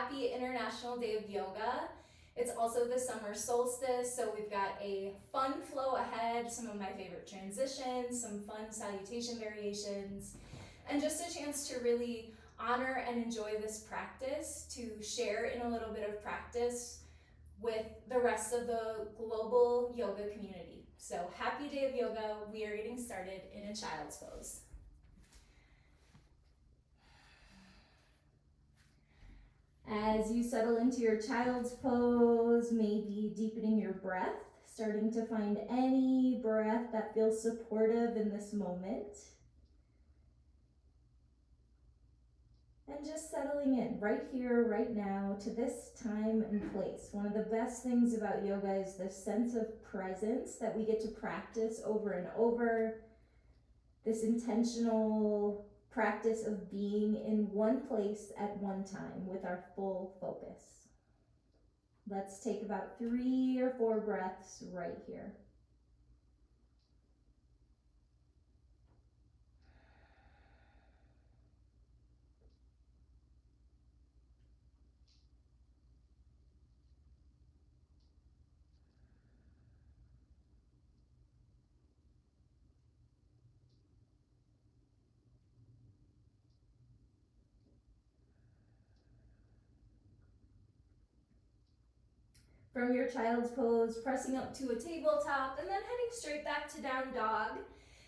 happy International Day of Yoga. It's also the summer solstice, so we've got a fun flow ahead, some of my favorite transitions, some fun salutation variations, and just a chance to really honor and enjoy this practice, to share in a little bit of practice with the rest of the global yoga community. So happy Day of Yoga. We are getting started in a child's pose. As you settle into your child's pose, maybe deepening your breath, starting to find any breath that feels supportive in this moment. And just settling in right here, right now, to this time and place. One of the best things about yoga is this sense of presence that we get to practice over and over. This intentional practice of being in one place at one time with our full focus. Let's take about 3 or 4 breaths right here. From your child's pose, pressing up to a tabletop and then heading straight back to down dog.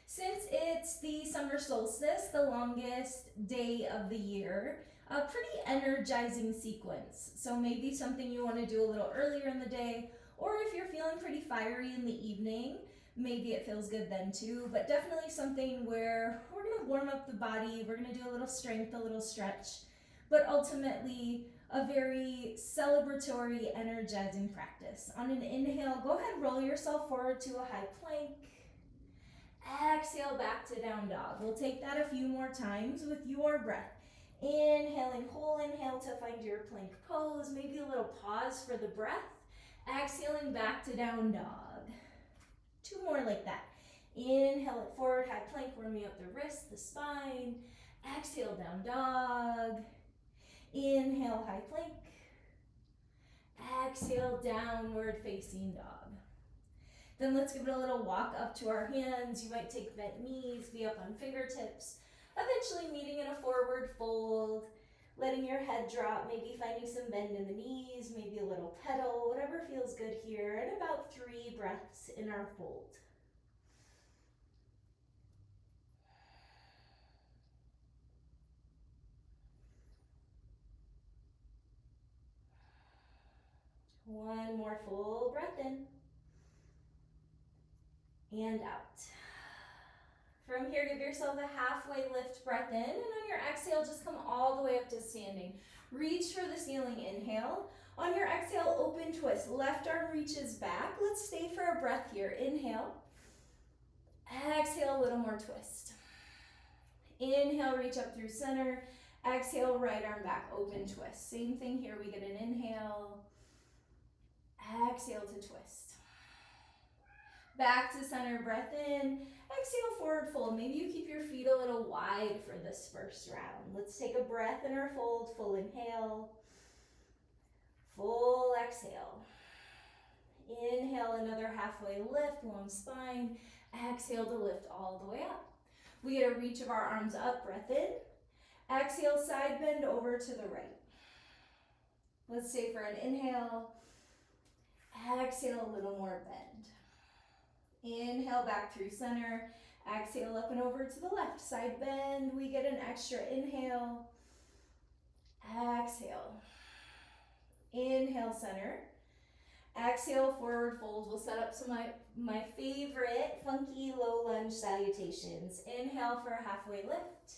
Since it's the summer solstice, the longest day of the year, a pretty energizing sequence. So maybe something you want to do a little earlier in the day, or if you're feeling pretty fiery in the evening, maybe it feels good then too, but definitely something where we're going to warm up the body, we're going to do a little strength, a little stretch, but ultimately a very celebratory, energizing practice. On an inhale, go ahead, roll yourself forward to a high plank. Exhale back to down dog. We'll take that a few more times with your breath. Inhaling, whole inhale to find your plank pose, maybe a little pause for the breath. Exhaling back to down dog. 2 more like that. Inhale it forward, high plank, warming up the wrist, the spine. Exhale, down dog. Inhale, high plank. Exhale, downward facing dog. Then let's give it a little walk up to our hands. You might take bent knees, be up on fingertips, eventually meeting in a forward fold, letting your head drop, maybe finding some bend in the knees, maybe a little pedal, whatever feels good here, and about 3 breaths in our fold. One more full breath in and out. From here, give yourself a halfway lift breath in, and on your exhale, just come all the way up to standing. Reach for the ceiling, inhale. On your exhale, open twist. Left arm reaches back. Let's stay for a breath here. Inhale. Exhale, a little more twist. Inhale, reach up through center. Exhale, right arm back, open twist. Same thing here, we get an inhale. Exhale to twist. Back to center, breath in. Exhale, forward fold. Maybe you keep your feet a little wide for this first round. Let's take a breath in our fold. Full inhale. Full exhale. Inhale, another halfway lift, long spine. Exhale to lift all the way up. We get a reach of our arms up, breath in. Exhale, side bend over to the right. Let's stay for an inhale. Exhale, a little more bend. Inhale, back through center. Exhale, up and over to the left. Side bend, we get an extra inhale. Exhale. Inhale, center. Exhale, forward fold. We'll set up some of my favorite funky low lunge salutations. Inhale for a halfway lift.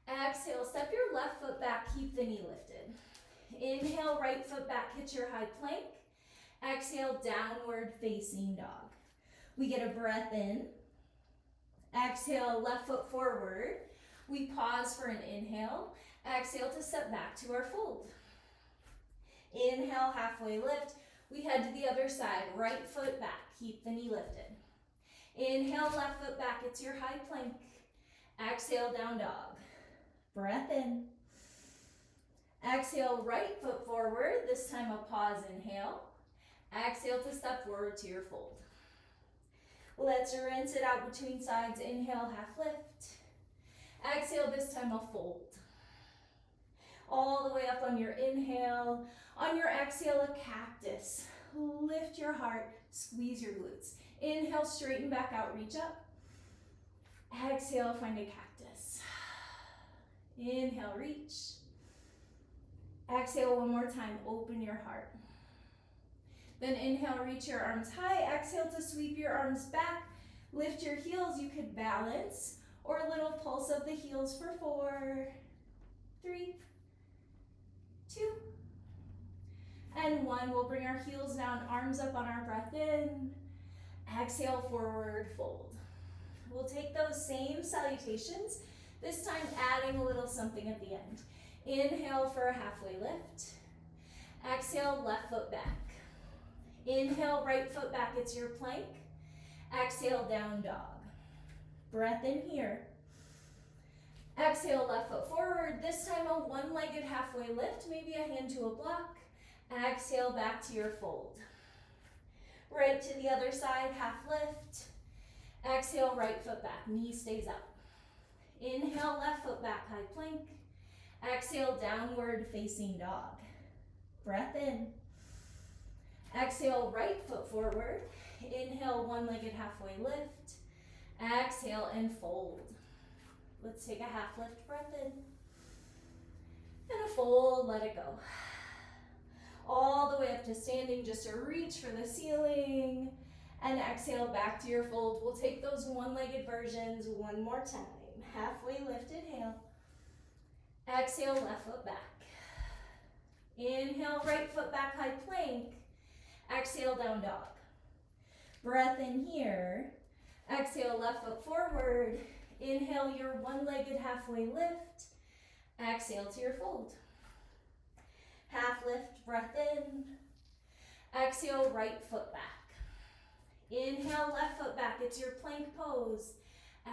Exhale, step your left foot back, keep the knee lifted. Inhale, right foot back, hit your high plank. Exhale, downward facing dog. We get a breath in. Exhale, left foot forward. We pause for an inhale. Exhale to step back to our fold. Inhale, halfway lift. We head to the other side, right foot back, keep the knee lifted. Inhale, left foot back, it's your high plank. Exhale, down dog. Breath in. Exhale, right foot forward. This time a pause, inhale. Exhale to step forward to your fold. Let's rinse it out between sides. Inhale, half lift. Exhale, this time a fold. All the way up on your inhale. On your exhale, a cactus. Lift your heart, squeeze your glutes. Inhale, straighten back out, reach up. Exhale, find a cactus. Inhale, reach. Exhale one more time, open your heart. Then inhale, reach your arms high. Exhale to sweep your arms back. Lift your heels, you could balance. Or a little pulse of the heels for 4, 3, 2, and 1. We'll bring our heels down, arms up on our breath in. Exhale, forward fold. We'll take those same salutations, this time adding a little something at the end. Inhale for a halfway lift. Exhale, left foot back. Inhale, right foot back, it's your plank. Exhale, down dog. Breath in here. Exhale, left foot forward. This time a one-legged halfway lift, maybe a hand to a block. Exhale, back to your fold. Right to the other side, half lift. Exhale, right foot back, knee stays up. Inhale, left foot back, high plank. Exhale, downward facing dog. Breath in. Exhale, right foot forward. Inhale, one-legged halfway lift. Exhale and fold. Let's take a half lift breath in. And a fold, let it go. All the way up to standing, just a reach for the ceiling. And exhale back to your fold. We'll take those one-legged versions one more time. Halfway lift, inhale. Exhale, left foot back. Inhale, right foot back, high plank. Exhale, down dog. Breath in here. Exhale, left foot forward. Inhale, your one-legged halfway lift. Exhale to your fold. Half lift, breath in. Exhale, right foot back. Inhale, left foot back, it's your plank pose.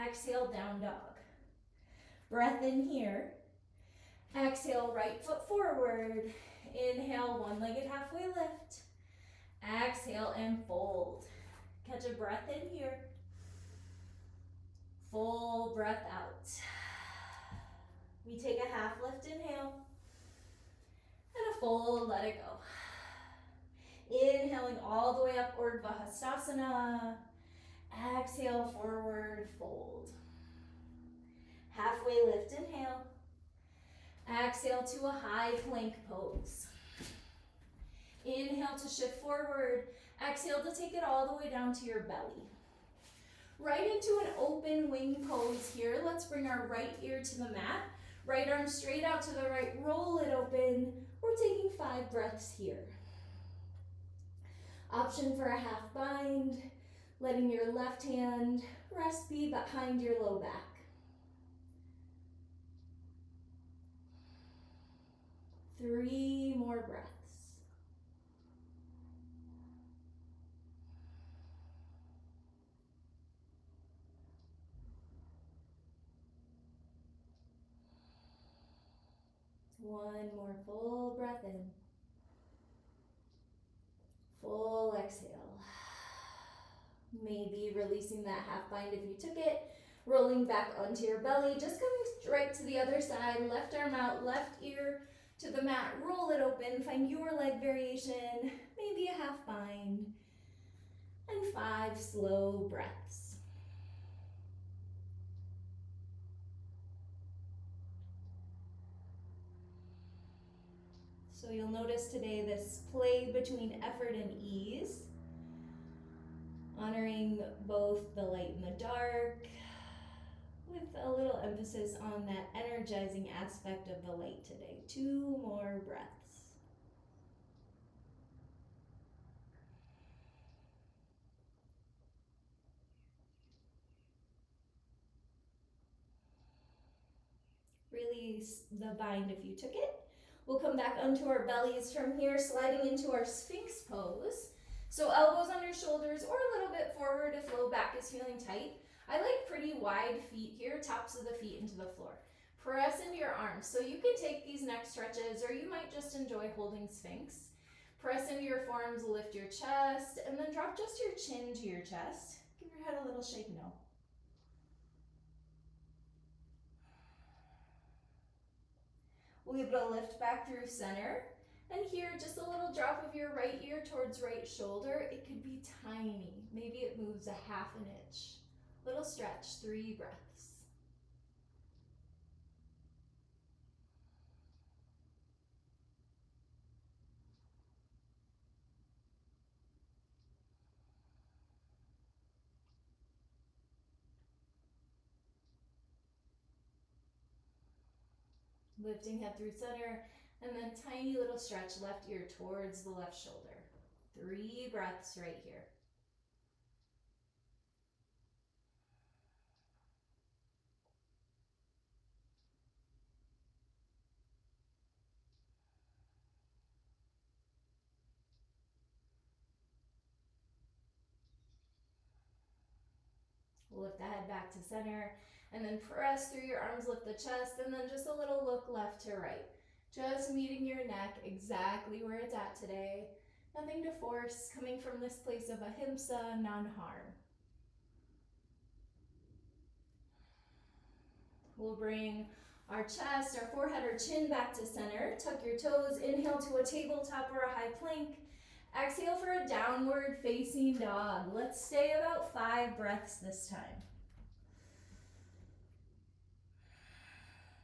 Exhale, down dog. Breath in here. Exhale, right foot forward. Inhale, one-legged halfway lift. Exhale and fold. Catch a breath in here. Full breath out. We take a half lift, inhale. And a fold, let it go. Inhaling all the way up, Urdhva Hastasana. Exhale, forward fold. Halfway lift, inhale. Exhale to a high plank pose. Inhale to shift forward. Exhale to take it all the way down to your belly. Right into an open wing pose here. Let's bring our right ear to the mat. Right arm straight out to the right, roll it open. We're taking 5 breaths here. Option for a half bind, letting your left hand rest be behind your low back. Three more breaths. One more full breath in. Full exhale. Maybe releasing that half bind if you took it. Rolling back onto your belly. Just coming straight to the other side. Left arm out, left ear to the mat. Roll it open. Find your leg variation. Maybe a half bind. And 5 slow breaths. So you'll notice today this play between effort and ease, honoring both the light and the dark, with a little emphasis on that energizing aspect of the light today. 2 more breaths. Release the bind if you took it. We'll come back onto our bellies from here, sliding into our Sphinx pose. So elbows under shoulders or a little bit forward if low back is feeling tight. I like pretty wide feet here, tops of the feet into the floor. Press into your arms. So you can take these neck stretches, or you might just enjoy holding Sphinx. Press into your forearms, lift your chest, and then drop just your chin to your chest. Give your head a little shake no. We'll be able to lift back through center. And here, just a little drop of your right ear towards right shoulder. It could be tiny. Maybe it moves a half an inch. Little stretch, 3 breaths. Lifting head through center, and then tiny little stretch, left ear towards the left shoulder. 3 breaths right here. Lift the head back to center, and then press through your arms, lift the chest, and then just a little look left to right. Just meeting your neck exactly where it's at today. Nothing to force, coming from this place of ahimsa, non-harm. We'll bring our chest, our forehead, or chin back to center. Tuck your toes, inhale to a tabletop or a high plank. Exhale for a downward facing dog. Let's stay about 5 breaths this time.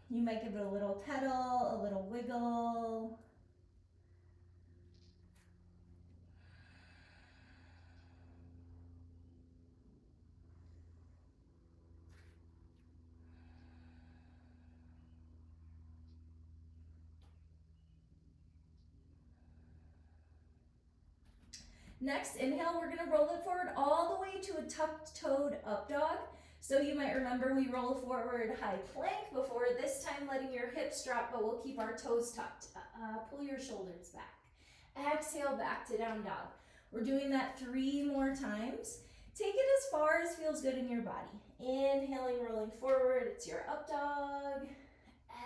You might give it a little pedal, a little wiggle. Next, inhale, we're gonna roll it forward all the way to a tucked-toed up dog. So you might remember we roll forward high plank before, this time letting your hips drop, but we'll keep our toes tucked. Pull your shoulders back. Exhale back to down dog. We're doing that 3 more times. Take it as far as feels good in your body. Inhaling, rolling forward, it's your up dog.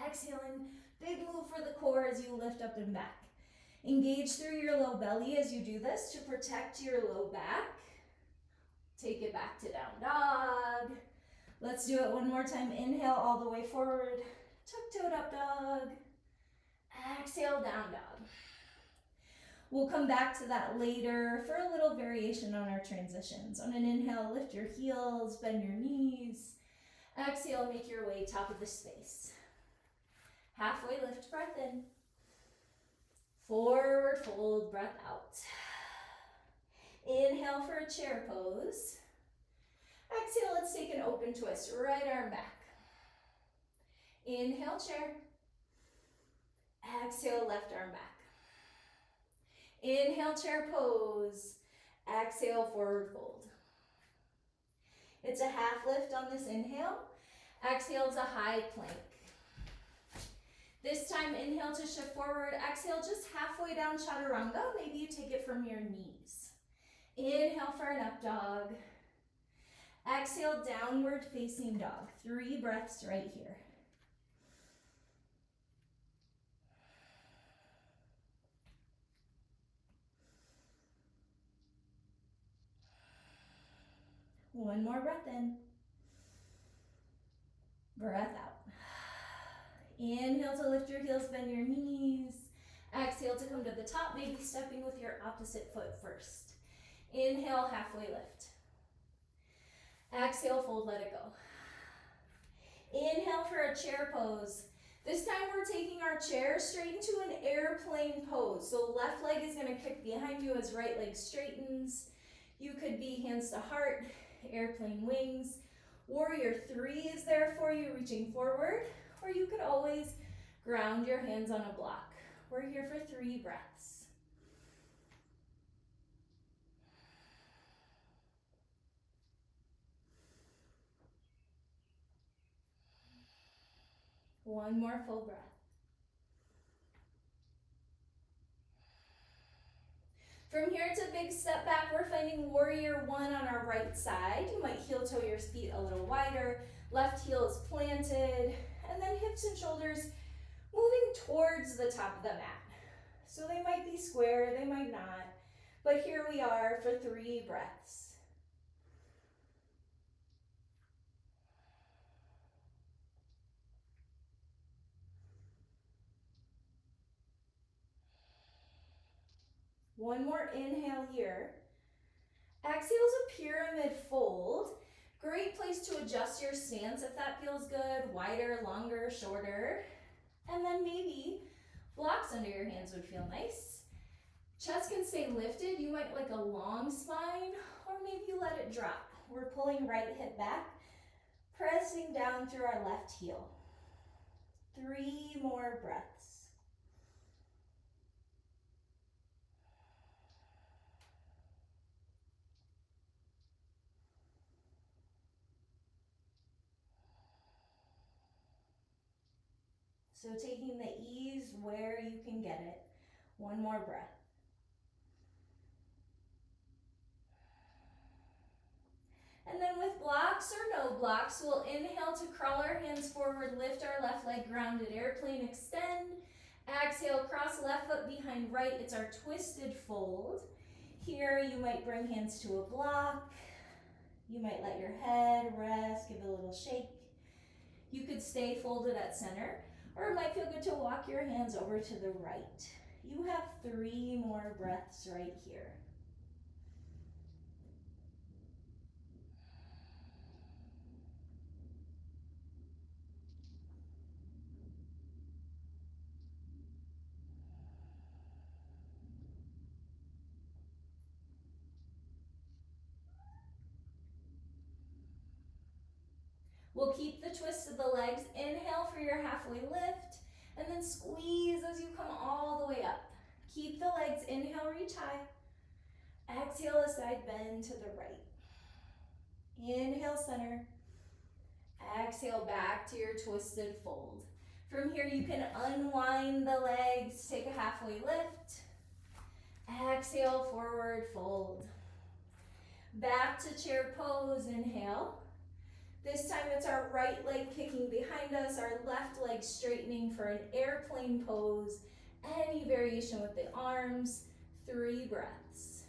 Exhaling, big move for the core as you lift up and back. Engage through your low belly as you do this to protect your low back. Take it back to down dog. Let's do it one more time. Inhale all the way forward. Tuck-toed up dog. Exhale, down dog. We'll come back to that later for a little variation on our transitions. On an inhale, lift your heels, bend your knees. Exhale, make your way top of the space. Halfway lift, breath in. Forward fold, breath out. Inhale for a chair pose. Exhale, let's take an open twist, right arm back. Inhale, chair. Exhale, left arm back. Inhale, chair pose. Exhale, forward fold. It's a half lift on this inhale. Exhale is a high plank. This time, inhale to shift forward. Exhale, just halfway down chaturanga. Maybe you take it from your knees. Inhale for an up dog. Exhale, downward facing dog. 3 breaths right here. One more breath in. Breath out. Inhale to lift your heels, bend your knees. Exhale to come to the top, maybe stepping with your opposite foot first. Inhale, halfway lift. Exhale, fold, let it go. Inhale for a chair pose. This time we're taking our chair straight into an airplane pose. So left leg is gonna kick behind you as right leg straightens. You could be hands to heart, airplane wings. Warrior 3 is there for you, reaching forward. Or you could always ground your hands on a block. We're here for 3 breaths. One more full breath. From here, it's a big step back. We're finding warrior 1 on our right side. You might heel toe your feet a little wider. Left heel is planted. And then hips and shoulders moving towards the top of the mat. So they might be square, they might not, but here we are for 3 breaths. One more inhale here. Exhale's a pyramid fold. Great place to adjust your stance if that feels good, wider, longer, shorter. And then maybe blocks under your hands would feel nice. Chest can stay lifted. You might like a long spine, or maybe you let it drop. We're pulling right hip back, pressing down through our left heel. 3 more breaths. So taking the ease where you can get it. 1 more breath. And then with blocks or no blocks, we'll inhale to crawl our hands forward, lift our left leg, grounded airplane, extend. Exhale, cross left foot behind right. It's our twisted fold. Here you might bring hands to a block. You might let your head rest, give it a little shake. You could stay folded at center, or it might feel good to walk your hands over to the right. You have 3 more breaths right here. We'll keep the twist of the legs. Inhale for your halfway lift, and then squeeze as you come all the way up. Keep the legs, inhale, reach high. Exhale, a side bend to the right. Inhale, center. Exhale, back to your twisted fold. From here, you can unwind the legs, take a halfway lift. Exhale, forward fold. Back to chair pose, inhale. This time it's our right leg kicking behind us, our left leg straightening for an airplane pose. Any variation with the arms, 3 breaths.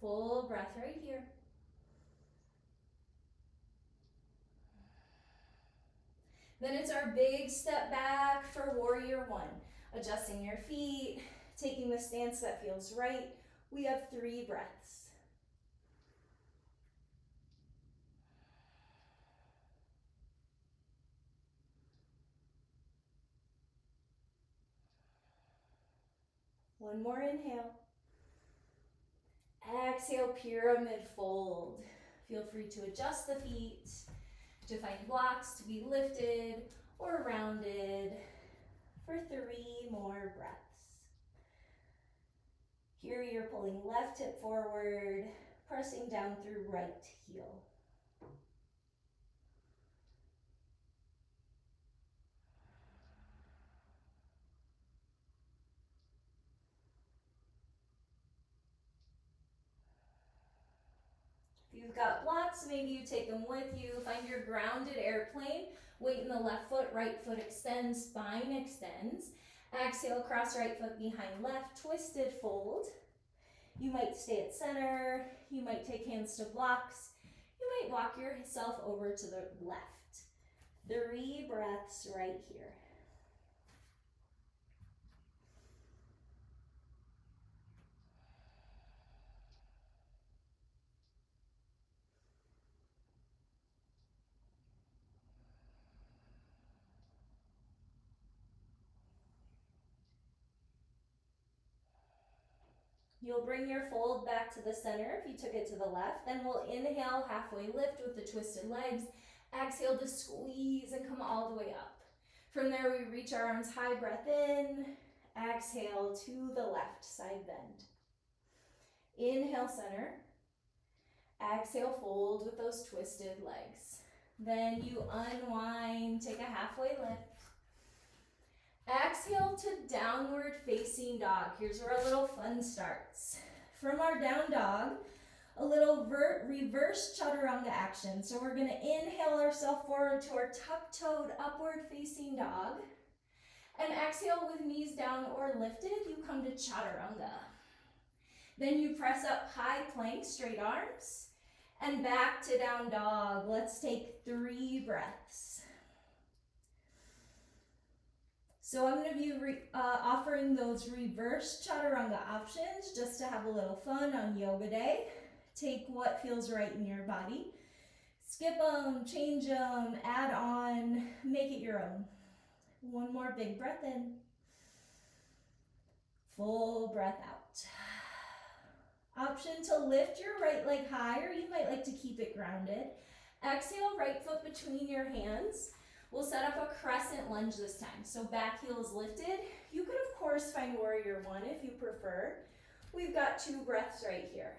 Full breath right here. Then it's our big step back for warrior 1. Adjusting your feet, taking the stance that feels right. We have 3 breaths. One more inhale. Exhale, pyramid fold. Feel free to adjust the feet, to find blocks to be lifted or rounded for 3 more breaths. Here you're pulling left hip forward, pressing down through right heel. If you've got blocks, maybe you take them with you. Find your grounded airplane. Weight in the left foot, right foot extends, spine extends. Exhale, cross right foot behind left, twisted fold. You might stay at center. You might take hands to blocks. You might walk yourself over to the left. 3 breaths right here. You'll bring your fold back to the center if you took it to the left. Then we'll inhale, halfway lift with the twisted legs. Exhale to squeeze and come all the way up. From there, we reach our arms high, breath in. Exhale to the left, side bend. Inhale, center. Exhale, fold with those twisted legs. Then you unwind, take a halfway lift. Exhale to downward facing dog. Here's where our little fun starts. From our down dog, a little reverse chaturanga action. So we're gonna inhale ourselves forward to our tuck-toed upward facing dog. And exhale with knees down or lifted, you come to chaturanga. Then you press up high plank, straight arms, and back to down dog. Let's take 3 breaths. So I'm going to be offering those reverse chaturanga options just to have a little fun on yoga day. Take what feels right in your body. Skip them, change them, add on, make it your own. One more big breath in. Full breath out. Option to lift your right leg higher. You might like to keep it grounded. Exhale, right foot between your hands. We'll set up a crescent lunge this time. So back heel is lifted. You could, of course, find warrior one if you prefer. We've got 2 breaths right here.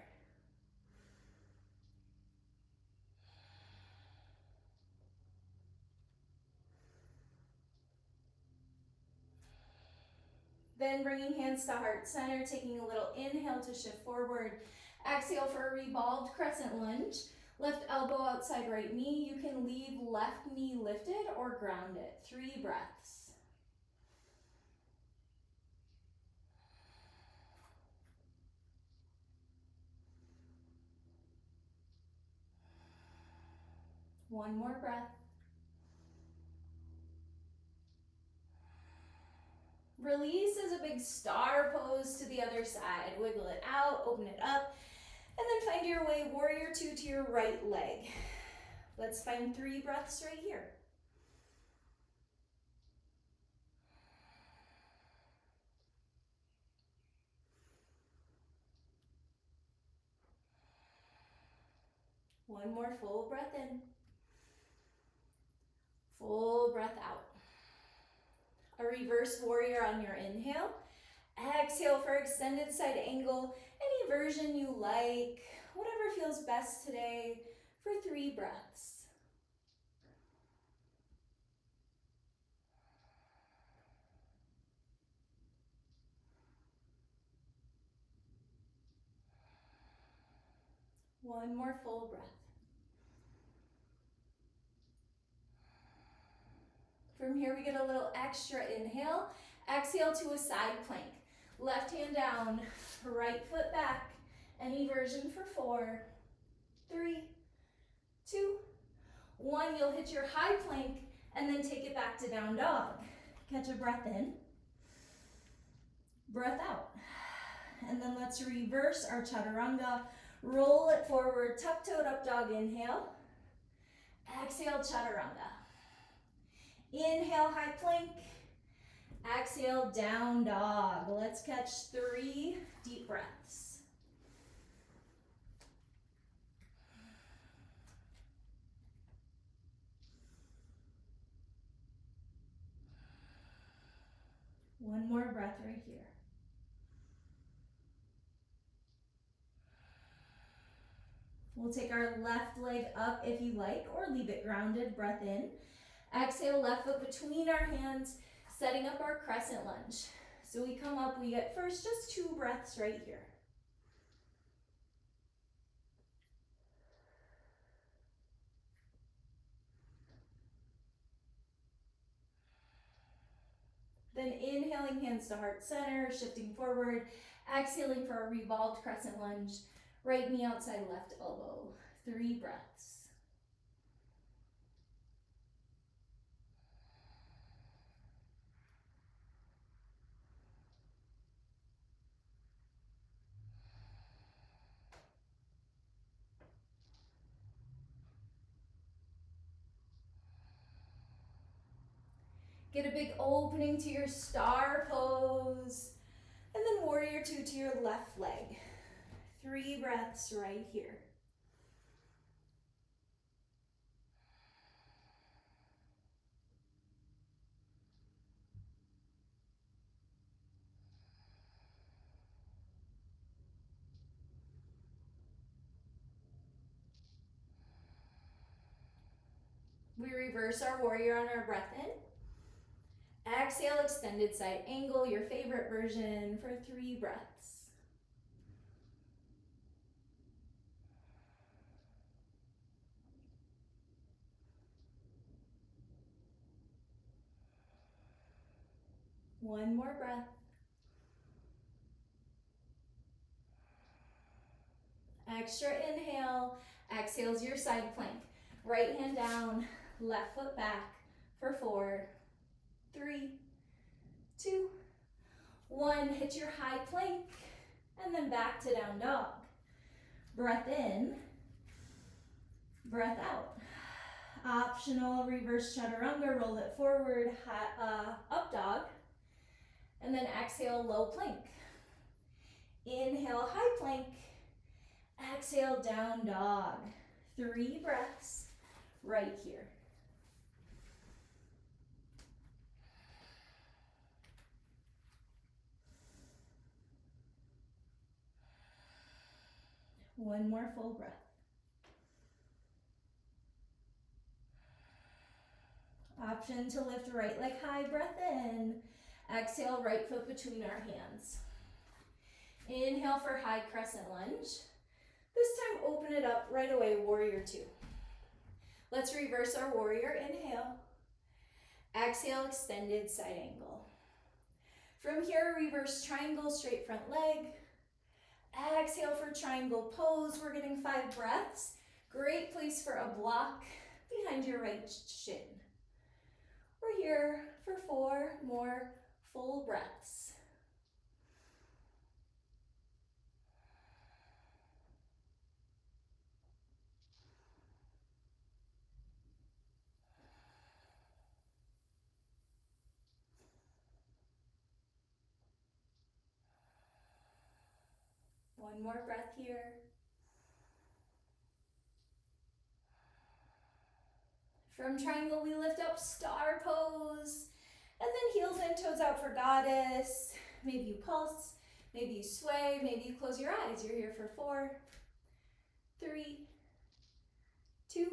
Then bringing hands to heart center, taking a little inhale to shift forward. Exhale for a revolved crescent lunge. Left elbow outside right knee. You can leave left knee lifted or ground it. 3 breaths. One more breath. Release is a big star pose to the other side. Wiggle it out, open it up, and then find your way warrior 2 to your right leg. Let's find 3 breaths right here. One more full breath in. Full breath out. A reverse warrior on your inhale. Exhale for extended side angle. Any version you like, whatever feels best today, for 3 breaths. One more full breath. From here we get a little extra inhale. Exhale to a side plank. Left hand down, right foot back. Any version for 4, 3, 2, 1. You'll hit your high plank and then take it back to down dog. Catch a breath in, breath out. And then let's reverse our chaturanga. Roll it forward, tuck-toed up dog, inhale. Exhale, chaturanga. Inhale, high plank. Exhale, down dog. Let's catch 3 deep breaths. One more breath right here. We'll take our left leg up if you like, or leave it grounded, breath in. Exhale, left foot between our hands, setting up our crescent lunge. So we come up, we get first just 2 breaths right here. Then inhaling, hands to heart center, shifting forward. Exhaling for a revolved crescent lunge. Right knee outside left elbow. 3 breaths. Get a big opening to your star pose. And then warrior 2 to your left leg. 3 breaths right here. We reverse our warrior on our breath in. Exhale, extended side angle, your favorite version for 3 breaths. One more breath. Extra inhale. Exhale's your side plank. Right hand down, left foot back for 4, 3, 2, 1. Hit your high plank and then back to down dog. Breath in, breath out. Optional reverse chaturanga, roll it forward, up dog, and then exhale, low plank. Inhale, high plank. Exhale, down dog. 3 breaths right here. One more full breath. Option to lift right leg high, breath in. Exhale, right foot between our hands. Inhale for high crescent lunge. This time open it up right away, warrior 2. Let's reverse our warrior, inhale. Exhale, extended side angle. From here, reverse triangle, straight front leg. Exhale for triangle pose. We're getting 5 breaths. Great place for a block behind your right shin. We're here for 4 more full breaths. One more breath here. From triangle, we lift up, star pose. And then heels in, toes out for goddess. Maybe you pulse, maybe you sway, maybe you close your eyes. You're here for 4, 3, 2,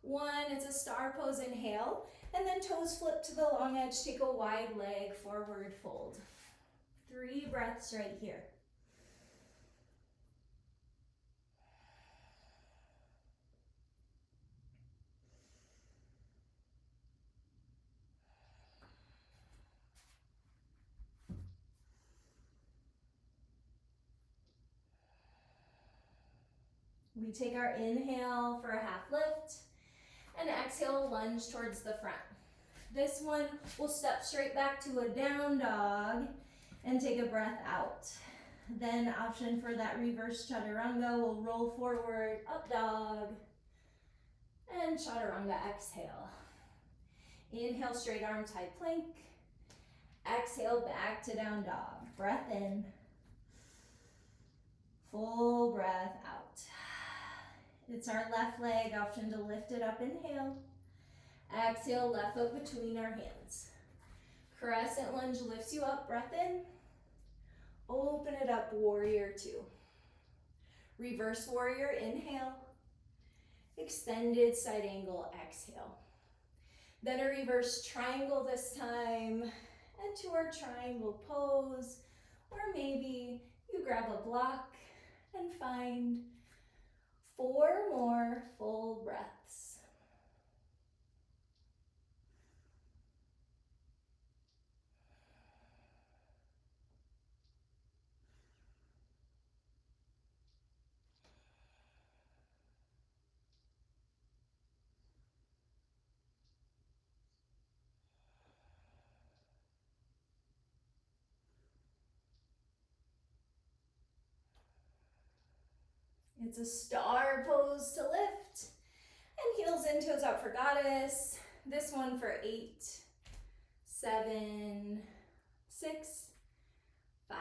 1. It's a star pose, inhale. And then toes flip to the long edge, take a wide leg, forward fold. 3 breaths right here. We take our inhale for a half lift and exhale, lunge towards the front. This one, we'll step straight back to a down dog and take a breath out. Then option for that reverse chaturanga, we'll roll forward, up dog, and chaturanga, exhale. Inhale, straight arm tie plank. Exhale, back to down dog. Breath in. Full breath out. It's our left leg, option to lift it up, inhale. Exhale, left foot between our hands. Crescent lunge lifts you up, breath in. Open it up, warrior 2. Reverse warrior, inhale. Extended side angle, exhale. Then a reverse triangle this time, and to our triangle pose, or maybe you grab a block and find 4 more full breaths. It's a star pose to lift. And heels in, toes out for goddess. This one for 8, 7, 6, 5,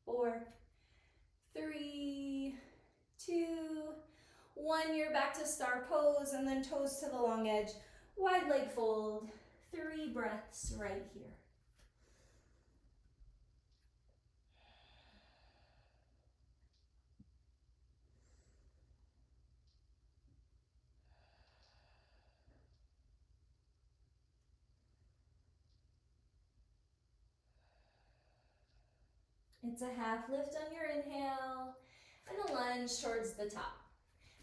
4, 3, 2, 1. You're back to star pose and then toes to the long edge. Wide leg fold. 3 breaths right here. It's a half lift on your inhale and a lunge towards the top.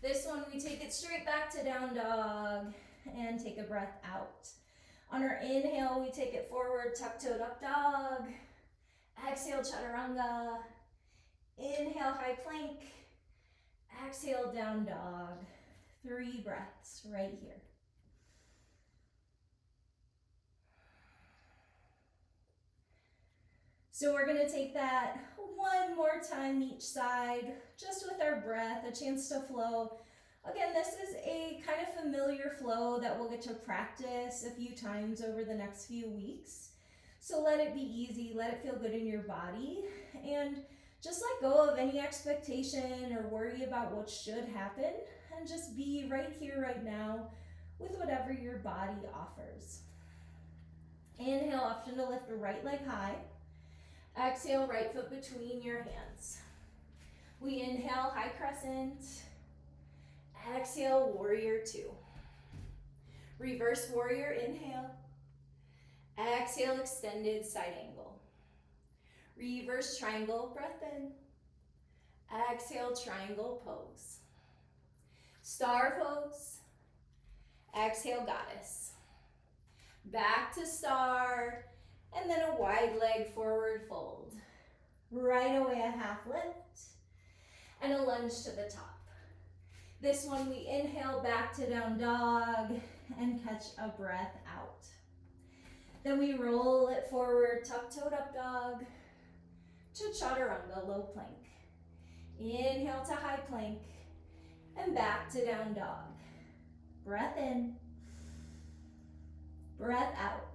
This one, we take it straight back to down dog and take a breath out. On our inhale, we take it forward, tuck-toed up dog. Exhale, chaturanga. Inhale, high plank. Exhale, down dog. 3 breaths right here. So we're gonna take that one more time each side, just with our breath, a chance to flow. Again, this is a kind of familiar flow that we'll get to practice a few times over the next few weeks. So let it be easy, let it feel good in your body, and just let go of any expectation or worry about what should happen, and just be right here, right now, with whatever your body offers. Inhale, option to lift the right leg high. Exhale, right foot between your hands. We inhale, high crescent. Exhale, warrior 2. Reverse warrior, inhale. Exhale, extended side angle. Reverse triangle, breath in. Exhale, triangle pose. Star pose. Exhale, goddess. Back to star, and then a wide leg forward fold. Right away, a half lift, and a lunge to the top. This one, we inhale back to down dog and catch a breath out. Then we roll it forward, tuck-toed up dog to chaturanga, low plank. Inhale to high plank and back to down dog. Breath in, breath out.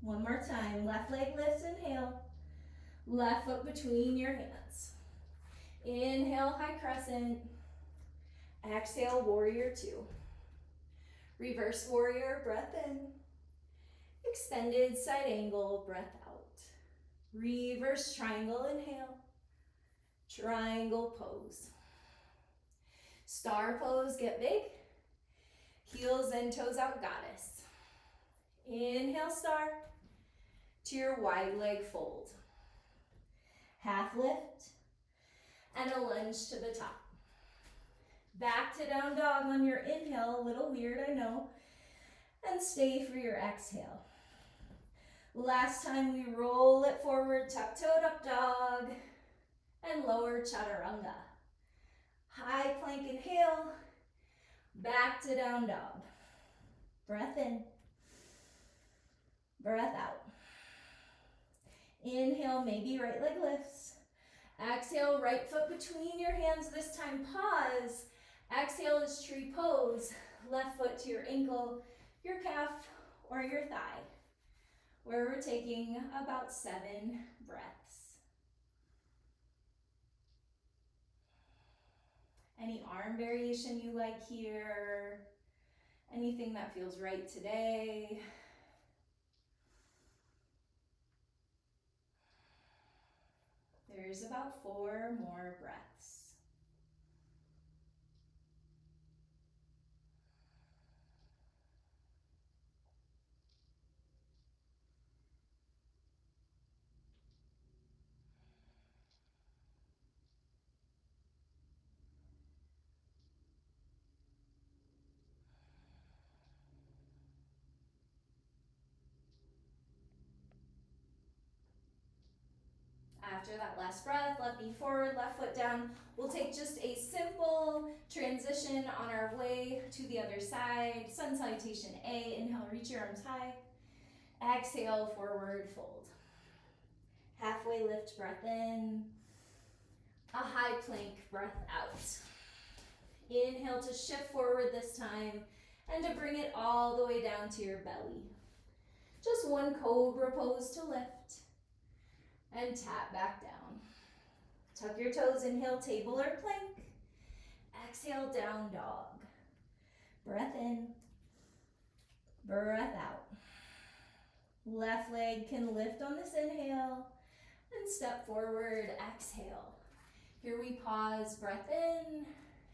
One more time, left leg lifts, inhale. Left foot between your hands. Inhale, high crescent. Exhale, warrior 2. Reverse warrior, breath in. Extended side angle, breath out. Reverse triangle, inhale. Triangle pose. Star pose, get big. Heels and toes out, goddess. Inhale, star. To your wide leg fold. Half lift and a lunge to the top. Back to down dog on your inhale, a little weird, I know, and stay for your exhale. Last time, we roll it forward, tuck-toed up dog, and lower chaturanga. High plank, inhale, back to down dog. Breath in, breath out. Inhale, maybe right leg lifts. Exhale, right foot between your hands. This time, pause. Exhale is tree pose. Left foot to your ankle, your calf, or your thigh, where we're taking about 7 breaths. Any arm variation you like here? Anything that feels right today? There's about 4 more breaths. After that last breath, left knee forward, left foot down. We'll take just a simple transition on our way to the other side. Sun salutation A, inhale, reach your arms high. Exhale, forward fold. Halfway lift, breath in. A high plank, breath out. Inhale to shift forward this time and to bring it all the way down to your belly. Just one cobra pose to lift. And tap back down. Tuck your toes, inhale, table or plank. Exhale, down dog. Breath in, breath out. Left leg can lift on this inhale and step forward, exhale. Here we pause, breath in,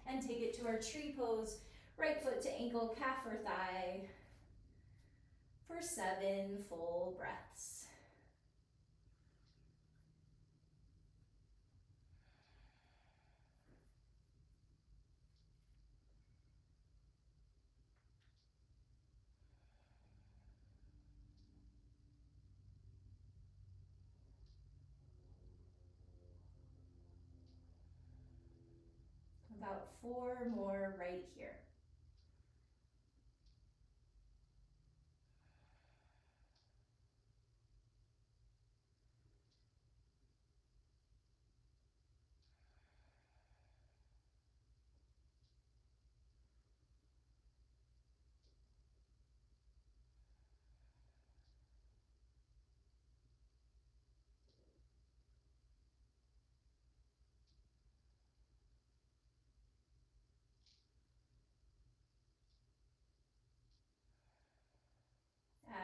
and take it to our tree pose. Right foot to ankle, calf or thigh for 7 full breaths. About 4 more right here.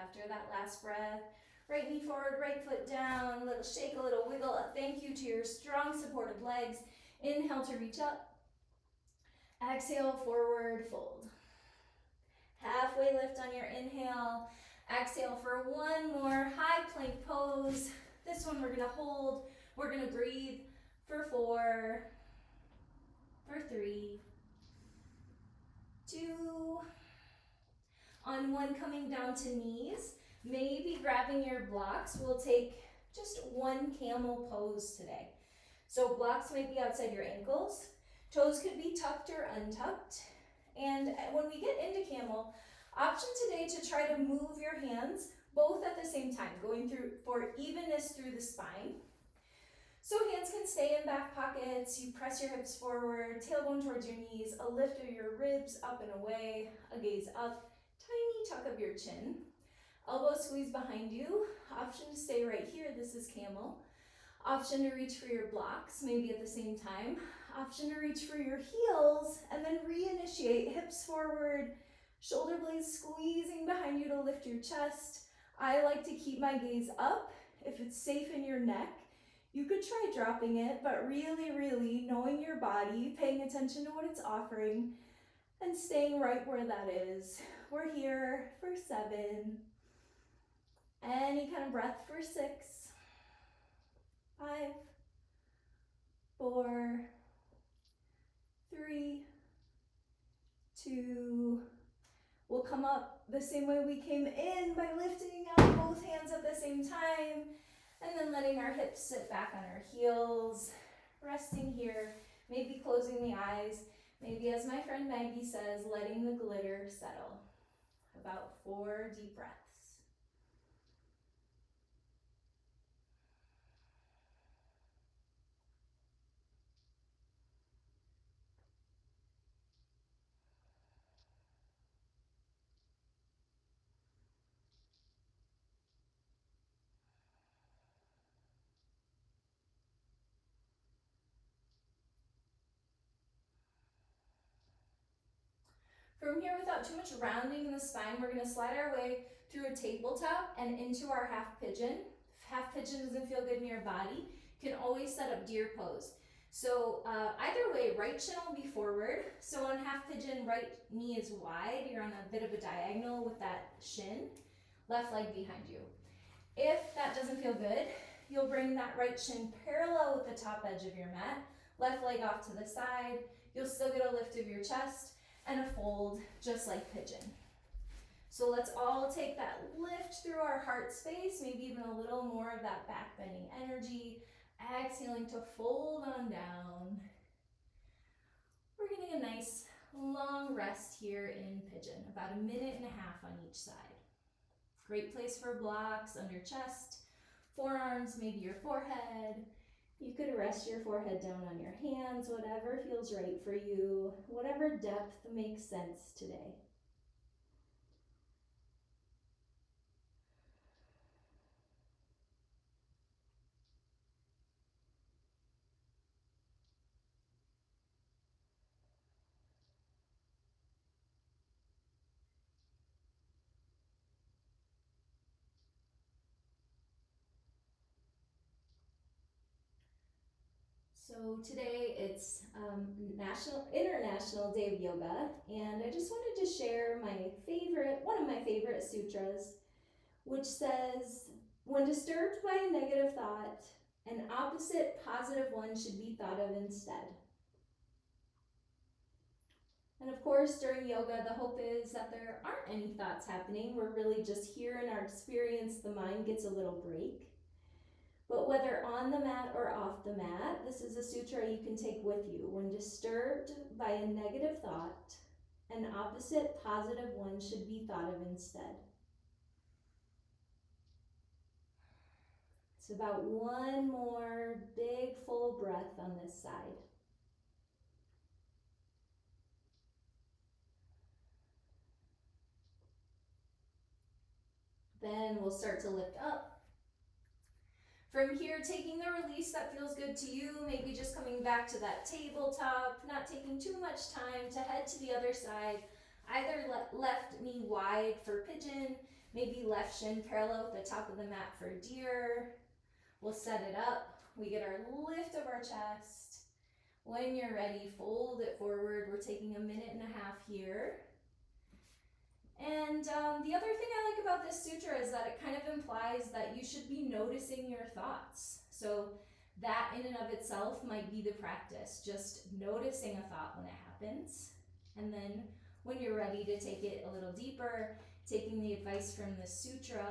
After that last breath, right knee forward, right foot down, little shake, a little wiggle, a thank you to your strong supported legs. Inhale to reach up. Exhale, forward fold. Halfway lift on your inhale. Exhale for one more high plank pose. This one we're gonna hold. We're gonna breathe for 4, for 3, 2. On 1, coming down to knees. Maybe grabbing your blocks. We'll take just 1 camel pose today. So blocks might be outside your ankles. Toes could be tucked or untucked. And when we get into camel, option today to try to move your hands both at the same time, going through for evenness through the spine. So hands can stay in back pockets. You press your hips forward, tailbone towards your knees, a lift of your ribs up and away, a gaze up, tiny tuck of your chin. Elbow squeeze behind you. Option to stay right here. This is camel. Option to reach for your blocks, maybe at the same time. Option to reach for your heels and then reinitiate, hips forward, shoulder blades squeezing behind you to lift your chest. I like to keep my gaze up. If it's safe in your neck, you could try dropping it, but really knowing your body, paying attention to what it's offering, and staying right where that is. We're here for 7. Any kind of breath for 6, 5, 4, 3, 2. We'll come up the same way we came in by lifting out both hands at the same time and then letting our hips sit back on our heels, resting here, maybe closing the eyes, maybe as my friend Maggie says, letting the glitter settle. About 4 deep breaths. From here, without too much rounding in the spine, we're gonna slide our way through a tabletop and into our half pigeon. If half pigeon doesn't feel good in your body, you can always set up deer pose. So either way, right shin will be forward. So on half pigeon, right knee is wide. You're on a bit of a diagonal with that shin. Left leg behind you. If that doesn't feel good, you'll bring that right shin parallel with the top edge of your mat. Left leg off to the side. You'll still get a lift of your chest and a fold just like pigeon. So let's all take that lift through our heart space, maybe even a little more of that back bending energy. Exhaling to fold on down. We're getting a nice long rest here in pigeon, about 1.5 minutes on each side. Great place for blocks under chest, forearms, maybe your forehead. You could rest your forehead down on your hands, whatever feels right for you, whatever depth makes sense today. So today it's International Day of Yoga, and I just wanted to share one of my favorite sutras, which says, when disturbed by a negative thought, an opposite positive one should be thought of instead. And of course, during yoga, the hope is that there aren't any thoughts happening. We're really just here in our experience. The mind gets a little break. But whether on on the mat or off the mat, this is a sutra you can take with you. When disturbed by a negative thought, an opposite positive one should be thought of instead. It's about one more big full breath on this side. Then we'll start to lift up. From here, taking the release that feels good to you, maybe just coming back to that tabletop, not taking too much time to head to the other side. Either left knee wide for pigeon, maybe left shin parallel with the top of the mat for deer. We'll set it up. We get our lift of our chest. When you're ready, fold it forward. We're taking a minute and a half here. And the other thing I like about this sutra is that it kind of implies that you should be noticing your thoughts. So that in and of itself might be the practice, just noticing a thought when it happens. And then when you're ready to take it a little deeper, taking the advice from the sutra,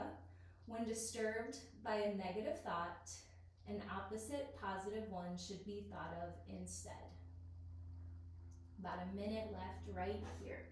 when disturbed by a negative thought, an opposite positive one should be thought of instead. About a minute left right here.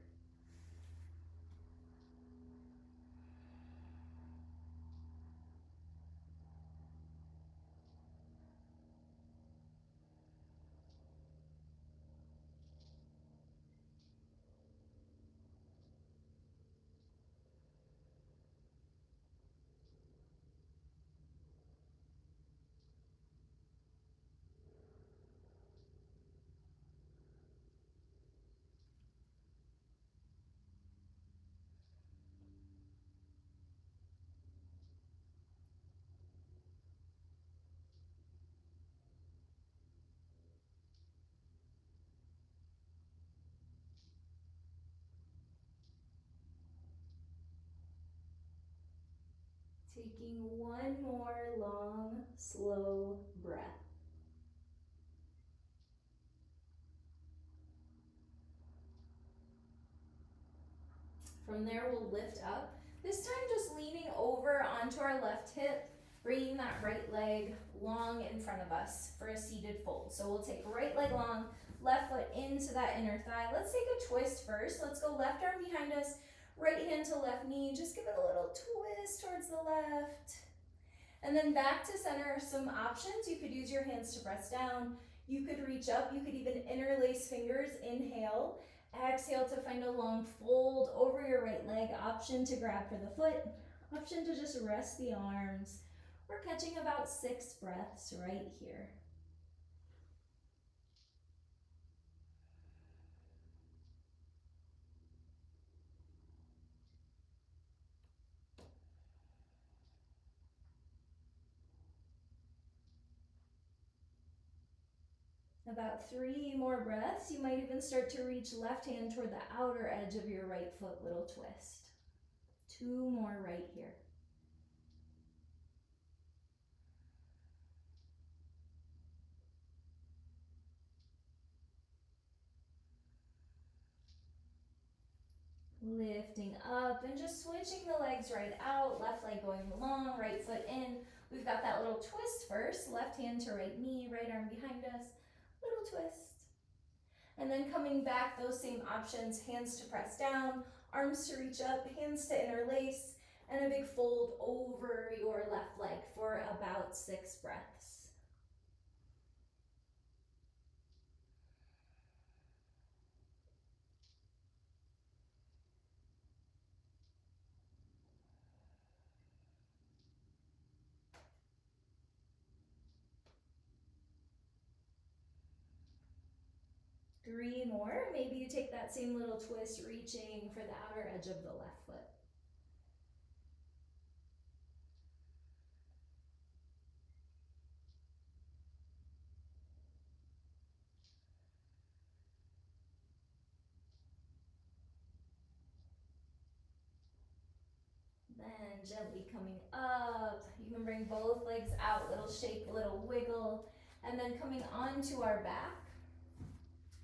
Taking one more long, slow breath. From there, we'll lift up. This time just leaning over onto our left hip, bringing that right leg long in front of us for a seated fold. So we'll take right leg long, left foot into that inner thigh. Let's take a twist first. Let's go left arm behind us, right hand to left knee. Just give it a little twist towards the left. And then back to center, some options. You could use your hands to press down. You could reach up. You could even interlace fingers. Inhale. Exhale to find a long fold over your right leg. Option to grab for the foot. Option to just rest the arms. We're catching about 6 breaths right here. About 3 more breaths. You might even start to reach left hand toward the outer edge of your right foot, little twist. 2 more right here. Lifting up and just switching the legs right out, left leg going long, right foot in. We've got that little twist first, left hand to right knee, right arm behind us, little twist. And then coming back, those same options, hands to press down, arms to reach up, hands to interlace, and a big fold over your left leg for about 6 breaths. Three more. Maybe you take that same little twist, reaching for the outer edge of the left foot. Then gently coming up. You can bring both legs out, little shake, little wiggle, and then coming onto our back.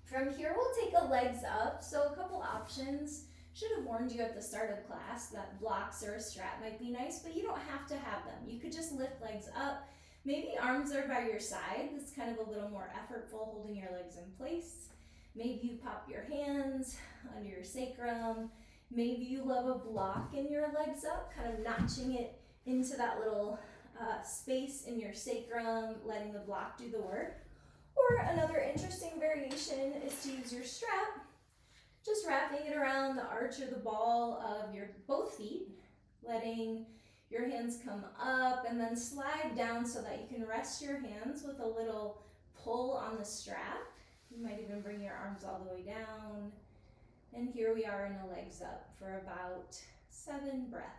From here, we'll take the legs up. So a couple options. Should have warned you at the start of class that blocks or a strap might be nice, but you don't have to have them. You could just lift legs up, Maybe arms are by your side. It's kind of a little more effortful holding your legs in place. Maybe you pop your hands under your sacrum. Maybe you love a block in your legs up, kind of notching it into that little space in your sacrum, letting the block do the work. Or another interesting variation is to use your strap, just wrapping it around the arch or the ball of your both feet, letting your hands come up and then slide down so that you can rest your hands with a little pull on the strap. You might even bring your arms all the way down. And here we are in a legs up for about 7 breaths.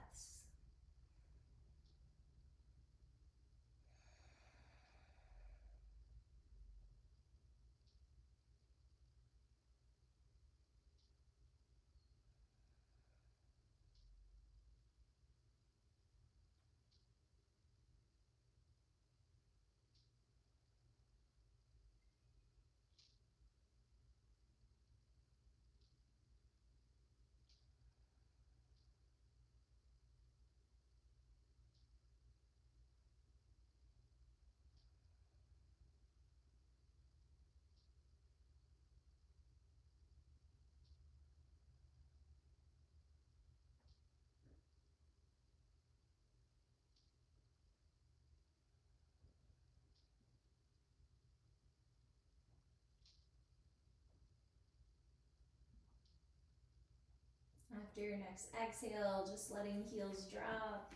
After your next exhale, just letting heels drop,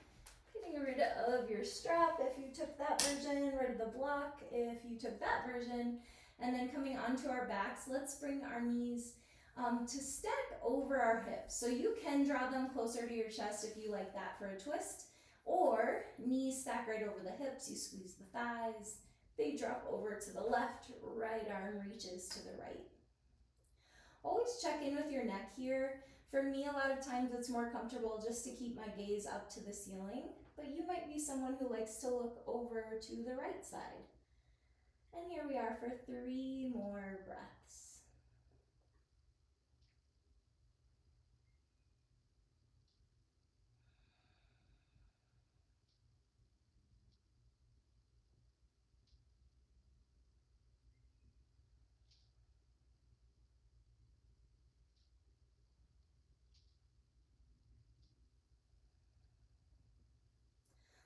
getting rid of your strap if you took that version, rid of the block if you took that version, and then coming onto our backs, let's bring our knees to stack over our hips. So you can draw them closer to your chest if you like that for a twist, or knees stack right over the hips, you squeeze the thighs, they drop over to the left, right arm reaches to the right. Always check in with your neck here. For me, a lot of times it's more comfortable just to keep my gaze up to the ceiling, but you might be someone who likes to look over to the right side. And here we are for 3 more breaths.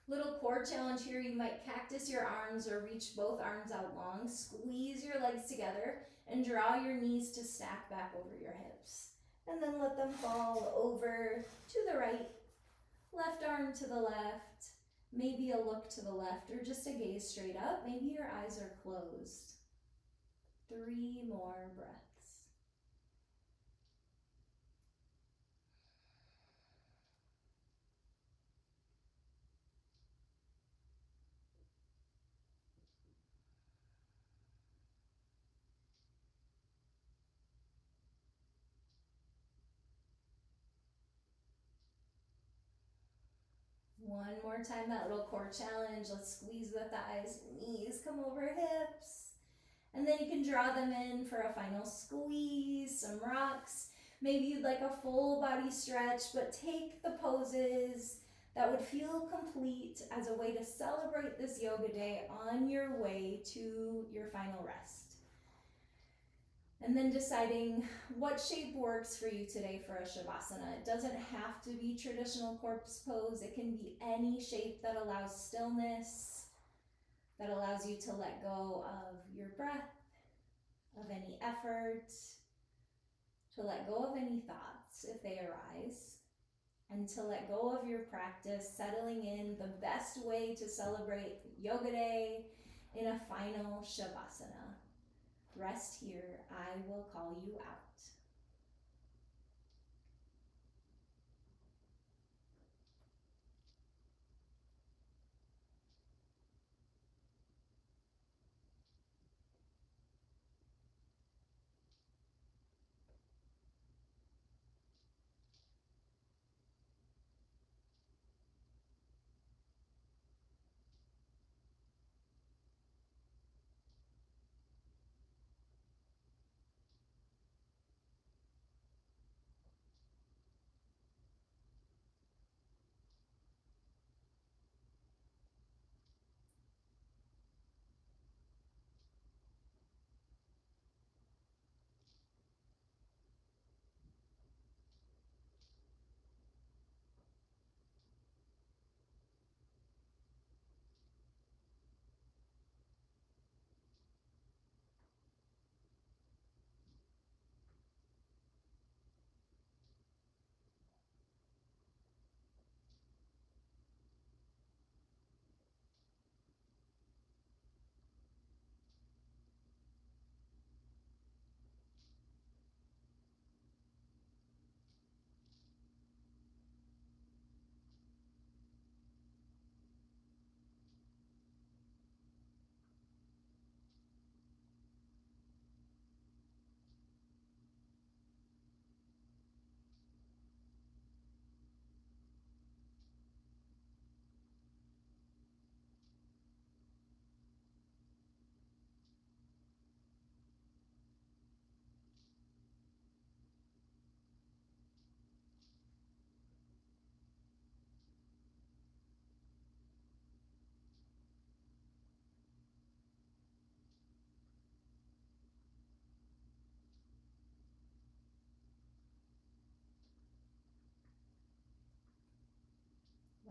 Little core challenge here, you might cactus your arms or reach both arms out long, squeeze your legs together, and draw your knees to stack back over your hips. And then let them fall over to the right, left arm to the left, maybe a look to the left or just a gaze straight up. Maybe your eyes are closed. 3 more breaths. One more time, that little core challenge. Let's squeeze the thighs, knees come over hips. And then you can draw them in for a final squeeze, some rocks. Maybe you'd like a full body stretch, but take the poses that would feel complete as a way to celebrate this yoga day on your way to your final rest. And then deciding what shape works for you today for a Shavasana. It doesn't have to be traditional corpse pose. It can be any shape that allows stillness, that allows you to let go of your breath, of any effort, to let go of any thoughts if they arise, and to let go of your practice, settling in the best way to celebrate Yoga Day in a final Shavasana. Rest here, I will call you out.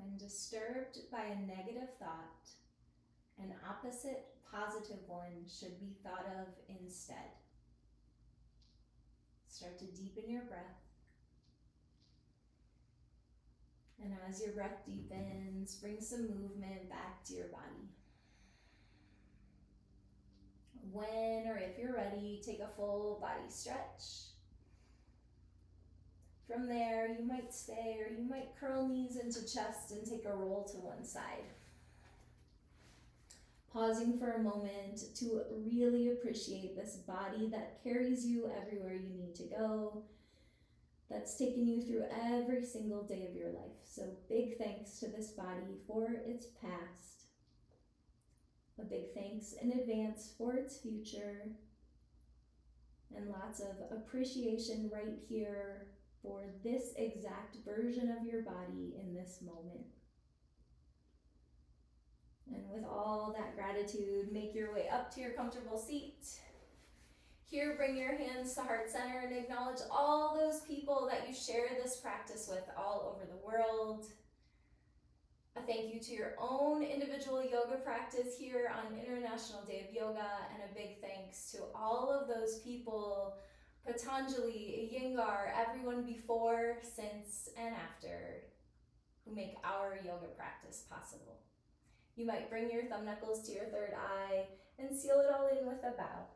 When disturbed by a negative thought, an opposite positive one should be thought of instead. Start to deepen your breath. And as your breath deepens, bring some movement back to your body. When or if you're ready, take a full body stretch. From there, you might stay or you might curl knees into chest and take a roll to one side. Pausing for a moment to really appreciate this body that carries you everywhere you need to go, that's taken you through every single day of your life. So big thanks to this body for its past. A big thanks in advance for its future. And lots of appreciation right here for this exact version of your body in this moment. And with all that gratitude, make your way up to your comfortable seat. Here, bring your hands to heart center and acknowledge all those people that you share this practice with all over the world. A thank you to your own individual yoga practice here on International Day of Yoga, and a big thanks to all of those people, Patanjali, Iyengar, everyone before, since, and after, who make our yoga practice possible. You might bring your thumb knuckles to your third eye and seal it all in with a bow.